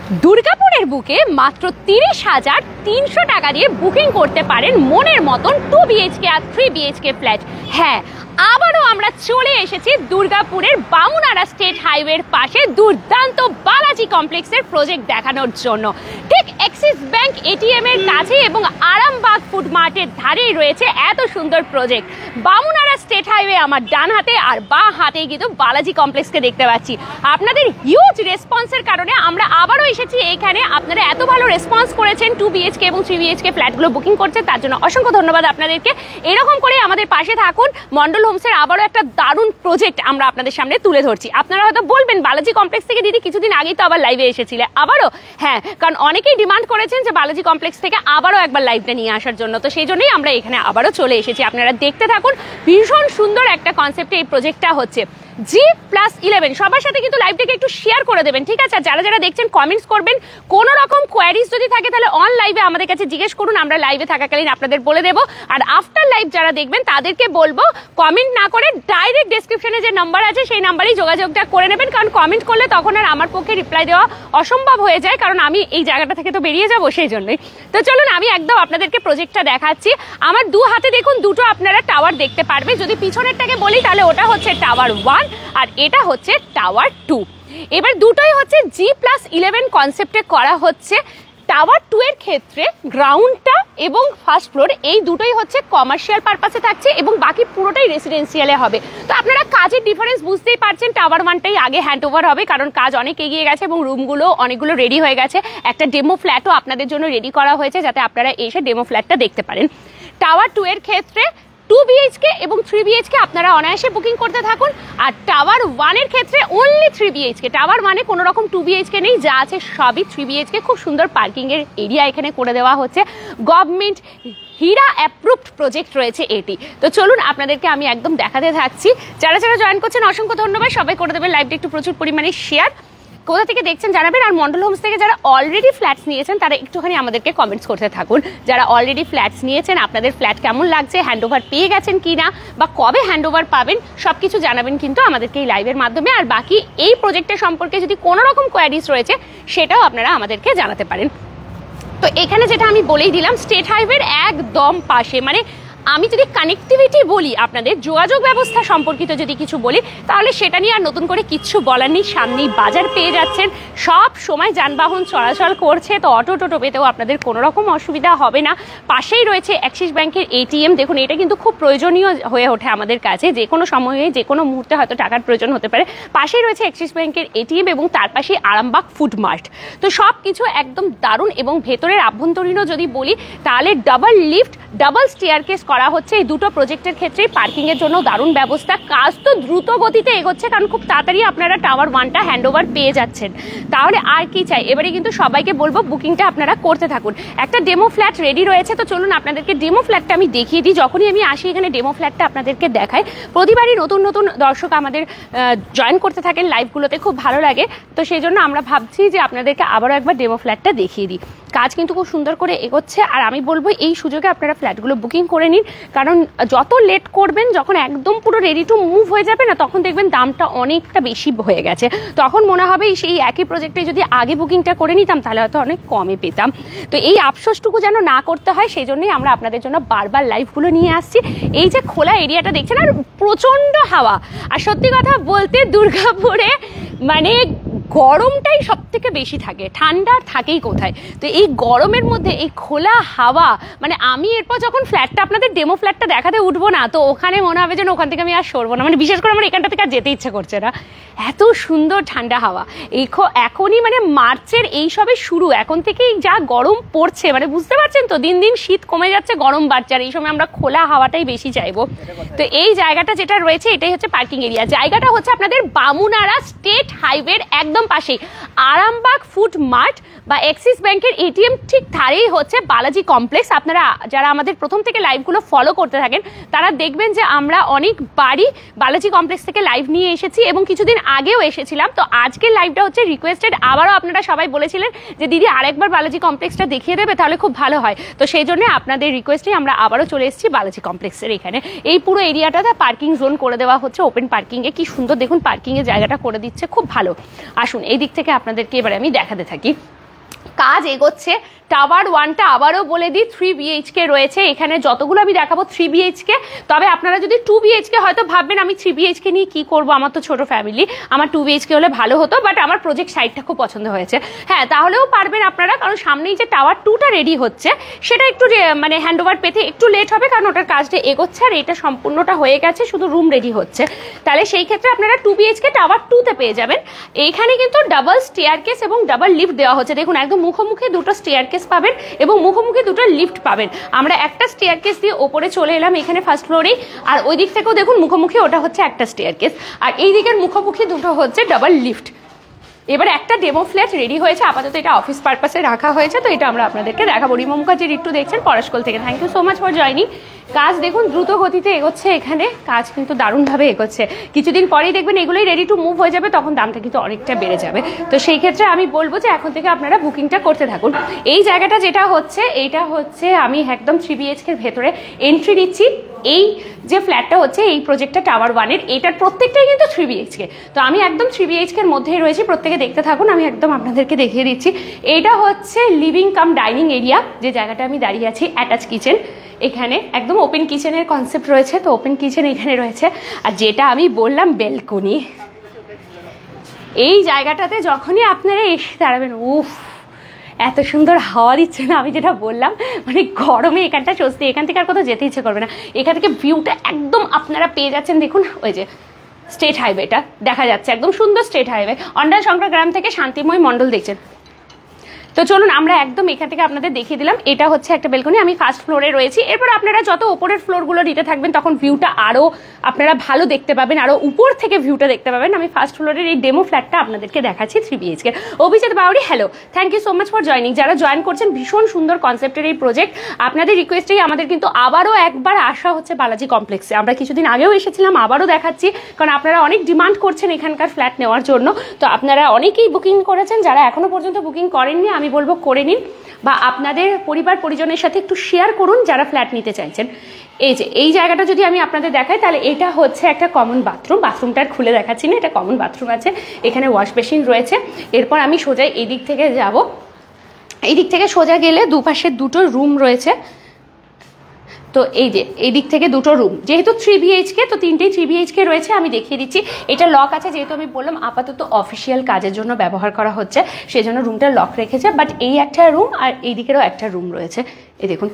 দুর্গাপুরের বুকে মাত্র ৩০,৩০০ টাকা দিয়ে বুকিং করতে পারেন মনের মতন 2 BHK আর 3 BHK ফ্ল্যাট। হ্যাঁ, আবারও আমরা চলে এসেছি দুর্গাপুরের বামুনারা স্টেট হাইওয়ের পাশে দুর্দান্ত বালাজি কমপ্লেক্সের প্রজেক্ট দেখানোর জন্য। ঠিক অ্যাক্সিস ব্যাংক এটিএম এর কাছে এবং আরামবাগ ফুড মার্টের ধারেই রয়েছে এত সুন্দর প্রজেক্ট। বামুনারা স্টেট হাইওয়ে আমার ডান হাতে আর বাঁ হাতে কিন্তু বালাজি কমপ্লেক্সকে দেখতে পাচ্ছি। আপনাদের হিউজ রেসপন্সের কারণে আমরা আবারও এসেছি এইখানে। আপনারা এত ভালো রেসপন্স করেছেন 2 BHK এবং 3 BHK ফ্ল্যাটগুলো বুকিং করছেন, তার জন্য অসংখ্য ধন্যবাদ আপনাদেরকে। এরকম করে আমাদের পাশে থাকুন। মন্ডল হোমসের আবারও একটা দারুণ প্রজেক্ট আমরা আপনাদের সামনে তুলে ধরছি। আপনারা হয়তো বলবেন বালাজি কমপ্লেক্স থেকে দিদি কিছুদিন আগেই তো আবার লাইভে এসেছিলে, আবারও? হ্যাঁ, কারণ অনেকেই ডিমান্ড করেছেন যে বালাজি কমপ্লেক্স থেকে আবারও একবার লাইভটা নিয়ে আসার জন্য, তো সেই জন্যই আমরা এখানে আবারও চলে এসেছি। আপনারা দেখতে থাকুন, ভীষণ সুন্দর একটা কনসেপ্টে এই প্রজেক্টটা হচ্ছে। G+11 সবার সাথে কিন্তু লাইভটাকে একটু শেয়ার করে দেবেন, ঠিক আছে? যারা যারা দেখছেন কমেন্টস করবেন, কোনো রকম কোয়ারিজ যদি থাকে তাহলে অন লাইভে আমাদের কাছে জিজ্ঞেস করুন, আমরা লাইভে থাকাকালীন আপনাদের বলে দেবো। আর আফটার লাইভ যারা দেখবেন তাদেরকে বলবো কমেন্ট না করে ডাইরেক্ট ডেসক্রিপশনে যে নাম্বার আছে সেই নাম্বারেই যোগাযোগটা করে নেবেন, কারণ কমেন্ট করলে তখন আর আমার পক্ষে রিপ্লাই দেওয়া অসম্ভব হয়ে যায়, কারণ আমি এই জায়গাটা থেকে তো বেরিয়ে যাবো সেই জন্যই। তো চলুন আমি একদম আপনাদেরকে প্রজেক্টটা দেখাচ্ছি। আমার দু হাতে দেখুন দুটো আপনারা টাওয়ার দেখতে পারবে। যদি পিছনেরটাকে বলি তাহলে ওটা হচ্ছে টাওয়ার 1 আর এটা হচ্ছে টাওয়ার 2। এবার দুটোই হচ্ছে G+11 কনসেপ্টে করা হচ্ছে। টাওয়ার 2 এর ক্ষেত্রে গ্রাউন্ডটা এবং ফার্স্ট ফ্লোর এই দুটোই হচ্ছে কমার্শিয়াল পারপাসে থাকছে এবং বাকি পুরোটাই রেসিডেন্সিয়ালে হবে। তো আপনারা কাজের ডিফারেন্স বুঝতেই পারছেন, টাওয়ার 1টাই আগে হ্যান্ড ওভার হবে কারণ কাজ অনেক এগিয়ে গেছে এবং রুমগুলো অনেকগুলো রেডি হয়ে গেছে। একটা ডেমো ফ্ল্যাটও আপনাদের জন্য রেডি করা হয়েছে যাতে আপনারা এসে ডেমো ফ্ল্যাটটা দেখতে পারেন। টাওয়ার 2 এর ক্ষেত্রে 2 BHK এবং 3 BHK আপনারা অনায়াসে বুকিং করতে থাকুন। আর টাওয়ার 1 এর ক্ষেত্রে অনলি 3 BHK। টাওয়ার 1 এ কোনো রকম 2 BHK নেই, যা আছে সবই 3 BHK। খুব সুন্দর পার্কিং এর এরিয়া এখানে করে দেওয়া হচ্ছে। গভর্নমেন্ট হীরা অ্যাপ্রুভড প্রজেক্ট রয়েছে এটি। তো চলুন আপনাদেরকে আমি একদম দেখাতে থাকছি। যারা যারা জয়েন করছেন অসংখ্য ধন্যবাদ, সবাই করে দেবেন লাইভটা একটু প্রচুর পরিমাণে শেয়ার। কোথা থেকে দেখছেন জানাবেন। আর মন্ডল হোমস থেকে যারা অলরেডি ফ্ল্যাটস নিয়েছেন তারা একটুখানি আমাদেরকে কমেন্টস করতে থাকুন। যারা অলরেডি ফ্ল্যাটস নিয়েছেন আপনাদের ফ্ল্যাট কেমন লাগছে, হ্যান্ডওভার পেয়ে গেছেন কিনা বা কবে হ্যান্ডওভার পাবেন, সবকিছু জানাবেন কিন্তু আমাদেরকে এই লাইভের মাধ্যমে। আর বাকি এই প্রজেক্টের সম্পর্কে যদি কোনো রকম কোয়ারিজ রয়েছে সেটাও আপনারা আমাদেরকে জানাতে পারেন। তো এখানে যেটা আমি বলেই দিলাম, স্টেট হাইওয়ের একদম পাশে, মানে আমি যদি কানেক্টিভিটি বলি, আপনাদের যোগাযোগ ব্যবস্থা সম্পর্কিত যদি কিছু বলি তাহলে সেটা নিয়ে আর নতুন করে কিচ্ছু বলার নেই। সামনেই বাজার পেয়ে যাচ্ছেন, সব সময় যানবাহন চলাচল করছে, তো অটো টোটো পেতেও আপনাদের কোনো রকম অসুবিধা হবে না। পাশেই রয়েছে অ্যাক্সিস ব্যাংকের এটিএম। দেখুন, এটা কিন্তু খুব প্রয়োজনীয় হয়ে ওঠে আমাদের কাছে, যে কোনো সময়ে যে কোনো মুহূর্তে হয়তো টাকার প্রয়োজন হতে পারে। পাশেই রয়েছে অ্যাক্সিস ব্যাংকের এটিএম এবং তার পাশেই আরামবাগ ফুড মার্ট। তো সব কিছু একদম দারুণ। এবং ভেতরের আভ্যন্তরীণও যদি বলি তাহলে ডাবল লিফট, ডাবল স্টেয়ারকেস করা হচ্ছে এই দুটো প্রজেক্টের ক্ষেত্রে। পার্কিং এর জন্য দারুণ ব্যবস্থা। কাজ তো দ্রুত গতিতে এগোচ্ছে কারণ খুব তাড়াতাড়ি আপনারা টাওয়ার 1টা হ্যান্ডওভার পেয়ে যাচ্ছেন। তাহলে আর কি চাই? এবারে কিন্তু সবাইকে বলবো বুকিংটা আপনারা করতে থাকুন। একটা ডেমো ফ্ল্যাট রেডি রয়েছে, তো চলুন আপনাদেরকে ডেমো ফ্ল্যাটটা আমি দেখিয়ে দিই। যখনই আমি আসি এখানে ডেমো ফ্ল্যাটটা আপনাদেরকে দেখাই। প্রতিবারই নতুন নতুন দর্শক আমাদের জয়েন করতে থাকেন লাইভগুলোতে, খুব ভালো লাগে। তো সেই জন্য আমরা ভাবছি যে আপনাদেরকে আবারও একবার ডেমো ফ্ল্যাটটা দেখিয়ে দিই। কাজ কিন্তু খুব সুন্দর করে এগোচ্ছে। আর আমি বলবো এই সুযোগে আপনারা ফ্ল্যাটগুলো বুকিং করে নিন, কারণ যত লেট করবেন, যখন একদম পুরো রেডি টু মুভ হয়ে যাবে না, তখন দেখবেন দামটা অনেকটা বেশি হয়ে গেছে। তখন মনে হবে সেই একই প্রজেক্টে যদি আগে বুকিংটা করে নিতাম তাহলে হয়তো অনেক কমে পেতাম। তো এই আফসোসটুকু যেন না করতে হয় সেই জন্যই আমরা আপনাদের জন্য বারবার লাইভগুলো নিয়ে আসছি। এই যে খোলা এরিয়াটা দেখছেন আর প্রচণ্ড হাওয়া। আর সত্যি কথা বলতে দুর্গাপুরে মানে গরমটাই সব থেকে বেশি থাকে, ঠান্ডা থাকেই কোথায়। তো এই গরমের মধ্যে এই খোলা হাওয়া, মানে আমি এরপর যখন ফ্ল্যাটটা আপনাদের ডেমো ফ্ল্যাটটা দেখাতে উঠবো না, তো ওখানে মনে হবে যেন ওখান থেকে আমি আর সরবো না। মানে বিশেষ করে আমার এখানটা থেকে আর যেতে ইচ্ছে করছে না, এত সুন্দর ঠান্ডা হাওয়া। এখনই মানে মার্চের এই সবে শুরু, এখন থেকেই যা গরম পড়ছে, মানে বুঝতে পারছেন তো, দিন দিন শীত কমে যাচ্ছে, গরম বাড়ছে। আর এই সময় আমরা খোলা হাওয়াটাই বেশি চাইবো। তো এই জায়গাটা যেটা রয়েছে এটাই হচ্ছে পার্কিং এরিয়া। জায়গাটা হচ্ছে আপনাদের বামুনারা স্টেট হাইওয়ের একদম পাশেই আরামবাগ ফুড মার্ট বা অ্যাক্সিস ব্যাংকের এটিএম ঠিক ধারেই হচ্ছে বালাজি কমপ্লেক্স। আপনারা যারা আমাদের প্রথম থেকে লাইভগুলো ফলো করতে থাকেন তারা দেখবেন যে আমরা অনেকবারই বালাজি কমপ্লেক্স থেকে লাইভ নিয়ে এসেছি এবং কিছুদিন আগেও এসেছিলাম। তো আজকের লাইভটা হচ্ছে রিকোয়েস্টেড। আবারও আপনারা সবাই বলেছিলেন যে দিদি আরেকবার বালাজি কমপ্লেক্সটা দেখিয়ে দেবে, তাহলে খুব ভালো হয়। তো সেই জন্য আপনাদের রিকোয়েস্টেই আমরা আবারও চলে এসেছি বালাজি কমপ্লেক্সের এখানে। এই পুরো এরিয়াটাতে পার্কিং জোন করে দেওয়া হচ্ছে, ওপেন পার্কিংয়ে। কি সুন্দর দেখুন পার্কিংয়ের জায়গাটা করে দিচ্ছে, খুব ভালো। আসুন এই দিক থেকে আপনাদেরকে এবারে আমি দেখাতে থাকি। কাজ এগোচ্ছে। টাওয়ার 1টা আবারও বলে দিই 3 BHK রয়েছে এখানে, যতগুলো আমি দেখাবো 3 BHK। তবে আপনারা যদি 2 BHK হয়তো ভাববেন আমি 3 BHK নিয়ে কি করব, আমার তো ছোট ফ্যামিলি, আমার 2 BHK হলে ভালো হতো, বাট আমার প্রজেক্ট সাইটটা খুব পছন্দ হয়েছে। হ্যাঁ, তাহলেও পারবেন আপনারা, কারণ সামনেই যে টাওয়ার 2টা রেডি হচ্ছে সেটা একটু মানে হ্যান্ডওভার পেতে একটু লেট হবে, কারণ ওটার কাজটা এগোচ্ছে আর এটা সম্পূর্ণটা হয়ে গেছে, শুধু রুম রেডি হচ্ছে। তাহলে সেই ক্ষেত্রে আপনারা 2 BHK টাওয়ার 2তে পেয়ে যাবেন। এইখানে কিন্তু ডাবল স্টেয়ারকেস এবং ডাবল লিফট দেওয়া হচ্ছে। দেখুন একদম মুখোমুখি দুটো স্টেয়ারকেস পাবেন এবং মুখোমুখি দুটো লিফট পাবেন। আমরা একটা স্টেয়ারকেস দিয়ে ওপরে চলে এলাম এখানে ফার্স্ট ফ্লোরেই, আর ওই দিক থেকেও দেখুন মুখোমুখি ওটা হচ্ছে একটা স্টেয়ারকেস, আর এই দিকের মুখোমুখি দুটো হচ্ছে ডাবল লিফট। এবার একটা ডেমো ফ্ল্যাট রেডি হয়েছে, আপাতত এটা অফিস পারপাসে রাখা হয়েছে, তো এটা আমরা আপনাদেরকে দেখাবো। রিমা মুখার্জির একটু দেখছেন পরশকল থেকে, thank you so much for joining. কাজ দেখুন দ্রুত গতিতে এগোচ্ছে এখানে, কাজ কিন্তু দারুণভাবে এগোচ্ছে। কিছুদিন পরেই দেখবেন এগুলোই রেডি টু মুভ হয়ে যাবে, তখন দামটা কিন্তু অনেকটা বেড়ে যাবে। তো সেই ক্ষেত্রে আমি বলবো যে এখন থেকে আপনারা বুকিংটা করতে থাকুন। এই জায়গাটা যেটা হচ্ছে, এইটা হচ্ছে আমি একদম 3 BHK এর ভেতরে এন্ট্রি দিচ্ছি। এই যে ফ্ল্যাটটা হচ্ছে এই প্রজেক্টটা টাওয়ার 1-এর, এইটার প্রত্যেকটাই কিন্তু 3 BHK। তো আমি একদম 3 BHK এর মধ্যেই রয়েছি, প্রত্যেকে দেখতে থাকুন, আমি একদম আপনাদেরকে দেখিয়ে দিচ্ছি। এইটা হচ্ছে লিভিং কাম ডাইনিং এরিয়া, যে জায়গাটা আমি দাঁড়িয়ে আছি, অ্যাটাচ কিচেন। এখানে একদম ওপেন কিচেনের কনসেপ্ট রয়েছে, তো ওপেন কিচেন এখানে রয়েছে। আর যেটা আমি বললাম বেলকনি, এই জায়গাটাতে যখনই আপনারা এসে দাঁড়াবেন, উফ এত সুন্দর হাওয়া দিচ্ছে না, আমি যেটা বললাম মানে গরমে এখানটা স্বস্তি, এখান থেকে আর কোথাও যেতে ইচ্ছে করবে না। এখান থেকে ভিউটা একদম আপনারা পেয়ে যাচ্ছেন, দেখুন ওই যে স্টেট হাইওয়েটা দেখা যাচ্ছে, একদম সুন্দর স্টেট হাইওয়ে। অন্ডাল শঙ্কর গ্রাম থেকে শান্তিময় মণ্ডল দেখছেন। তো চলুন আমরা একদম এখান থেকে আপনাদের দেখিয়ে দিলাম। এটা হচ্ছে একটা বেলকনি, আমি ফার্স্ট ফ্লোরে রয়েছি। এরপর আপনারা যত উপরের ফ্লোরগুলো নিতে থাকবেন তখন ভিউটা আরও আপনারা ভালো দেখতে পাবেন, আরও উপর থেকে ভিউটা দেখতে পাবেন। আমি ফার্স্ট ফ্লোরের এই ডেমো ফ্ল্যাটটা আপনাদেরকে দেখাচ্ছি 3 BHK। Abhijit Bauri, hello, thank you so much for joining. যারা জয়েন করছেন, ভীষণ সুন্দর কনসেপ্টের এই প্রজেক্ট। আপনাদের রিকোয়েস্টেই আমাদের কিন্তু আবারও একবার আসা হচ্ছে বালাজি কমপ্লেক্সে। আমরা কিছুদিন আগেও এসেছিলাম, আবারও দেখাচ্ছি, কারণ আপনারা অনেক ডিমান্ড করছেন এখানকার ফ্ল্যাট নেওয়ার জন্য। তো আপনারা অনেকেই বুকিং করেছেন, যারা এখনো পর্যন্ত বুকিং করেননি আমি বলবো করে নিন, বা আপনাদের পরিবার পরিজনের সাথে একটু শেয়ার করুন যারা ফ্ল্যাট নিতে চাইছেন। এই যে এই জায়গাটা যদি আমি আপনাদের দেখাই, তাহলে এটা হচ্ছে একটা কমন বাথরুম। বাথরুমটা খুলে দেখাচ্ছি না, এটা কমন বাথরুম আছে, এখানে ওয়াশ বেসিন রয়েছে। এরপর আমি সোজা এই দিক থেকে যাব, এই দিক থেকে সোজা গেলে দুপাশে দুটো রুম রয়েছে। তো এই যে এই দিক থেকে দুটো রুম, যেহেতু 3 BHK তো 3টেই 3 BHK রয়েছে। আমি দেখিয়ে দিচ্ছি, এটা লক আছে, যেহেতু আমি বললাম আপাতত অফিসিয়াল কাজের জন্য ব্যবহার করা হচ্ছে, সেই জন্য রুমটা লক রেখেছে। বাট এই একটা রুম আর এই দিকেরও একটা রুম রয়েছে। এই দেখুন,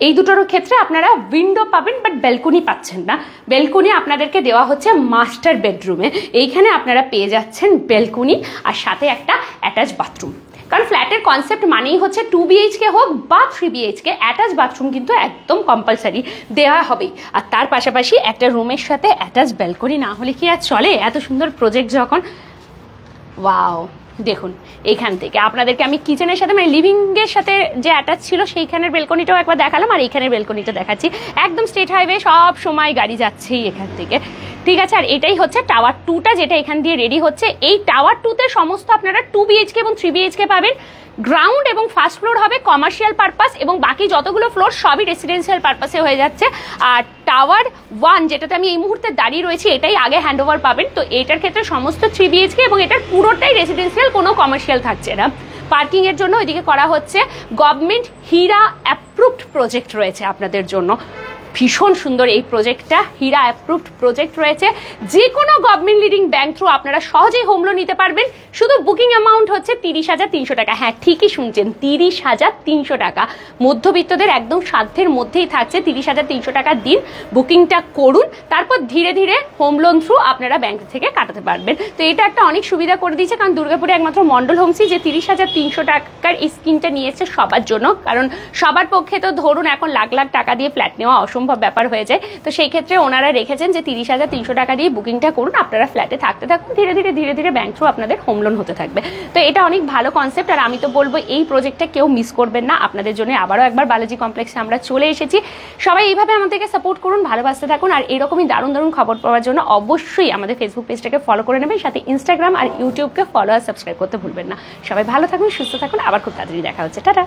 এই দুটোর ক্ষেত্রে আপনারা উইন্ডো পাবেন, বাট ব্যালকনি পাচ্ছেন না। ব্যালকনি আপনাদেরকে দেওয়া হচ্ছে মাস্টার বেডরুমে। এইখানে আপনারা পেয়ে যাচ্ছেন ব্যালকনি আর সাথে একটা অ্যাটাচ বাথরুম, কারণ ফ্ল্যাটের কনসেপ্ট মানেই হচ্ছে 2 BHK হোক বা 3 BHK, অ্যাটাচ বাথরুম কিন্তু একদম কম্পালসারি দেওয়া হবেই। আর তার পাশাপাশি একটা রুমের সাথে অ্যাটাচ ব্যালকনি না হলে কি আর চলে? এত সুন্দর প্রজেক্ট যখন। ওয়াও, দেখুন এইখান থেকে আপনাদেরকে আমি কিচেনের সাথে মানে লিভিংয়ের সাথে যে অ্যাটাচ ছিল সেইখানের বেলকনিটাও একবার দেখালাম, আর এইখানের বেলকনিটা দেখাচ্ছি। একদম স্টেট হাইওয়ে, সব সময় গাড়ি যাচ্ছেই এখান থেকে, ঠিক আছে। আর এটাই হচ্ছে টাওয়ার 2টা, যেটা এখান দিয়ে রেডি হচ্ছে। এই টাওয়ার 2তে সমস্ত আপনারা 2 BHK এবং 3 BHK পাবেন। গ্রাউন্ড এবং ফার্স্ট ফ্লোর হবে কমার্শিয়াল পারপাস, এবং বাকি যতগুলো ফ্লোর সবই রেসিডেন্সিয়াল পারপাসে হয়ে যাচ্ছে। আর টাওয়ার 1 যেটাতে আমি এই মুহূর্তে দাঁড়িয়ে রয়েছি, এটাই আগে হ্যান্ডওভার পাবেন। তো এটার ক্ষেত্রে সমস্ত 3 BHK এবং এটার পুরোটাই রেসিডেন্সিয়াল, কোনো কমার্শিয়াল থাকছে না। পার্কিং এর জন্য ওইদিকে করা হচ্ছে গভর্নমেন্ট হীরা অ্যাপ্রুভড প্রজেক্ট রয়েছে আপনাদের জন্য। ভীষণ সুন্দর এই প্রজেক্টটা, হীরা অ্যাপ্রুভড প্রজেক্ট রয়েছে। যে কোনো গভর্নমেন্ট লিডিং ব্যাংক থ্রু আপনারা সহজেই হোম লোন নিতে পারবেন। শুধু বুকিং অ্যামাউন্ট হচ্ছে 30,300 টাকা। হ্যাঁ, ঠিকই শুনছেন, 30,300 টাকা। মধ্যবিত্তদের একদম সাধ্যের মধ্যেই থাকছে। 30,300 টাকা দিন, বুকিংটা করুন, তারপর ধীরে ধীরে হোম লোন থ্রু আপনারা ব্যাংক থেকে কাটাতে পারবেন। তো এটা একটা অনেক সুবিধা করে দিয়েছে, কারণ দুর্গাপুরে একমাত্র মন্ডল হোমসই যে 30,300 টাকার এই স্কিমটা নিয়েছে সবার জন্য। কারণ সবার পক্ষে তো ধরুন এখন লাখ লাখ টাকা দিয়ে ফ্ল্যাট নেওয়া অসম্ভব ব্যাপার হয়ে যায়। তো সেই ক্ষেত্রে ওনারা রেখেছেন যে 30,300 টাকা দিয়ে বুকিংটা করুন, আপনারা ফ্ল্যাটে থাকতে থাকুন, ধীরে ধীরে ব্যাংক থ্রু আপনাদের হোম লোন হতে থাকবে। তো এটা অনেক ভালো কনসেপ্ট। আর আমি তো বলবো এই প্রজেক্টটা কেউ মিস করবেন না। আপনাদের জন্য আবারও একবার বালাজি কমপ্লেক্সে আমরা চলে এসেছি। সবাই এইভাবে আমাদেরকে সাপোর্ট করুন, ভালোবাসতে থাকুন। আর এরকমই দারুণ দারুণ খবর পাওয়ার জন্য অবশ্যই আমাদের ফেসবুক পেজটাকে ফলো করে নেবেন, সাথে ইনস্টাগ্রাম আর ইউটিউবকে ফলো আর সাবস্ক্রাইব করতে ভুলবেন না। সবাই ভালো থাকুন, সুস্থ থাকুন, আবার খুব তাড়াতাড়ি দেখা হচ্ছে। টাটা।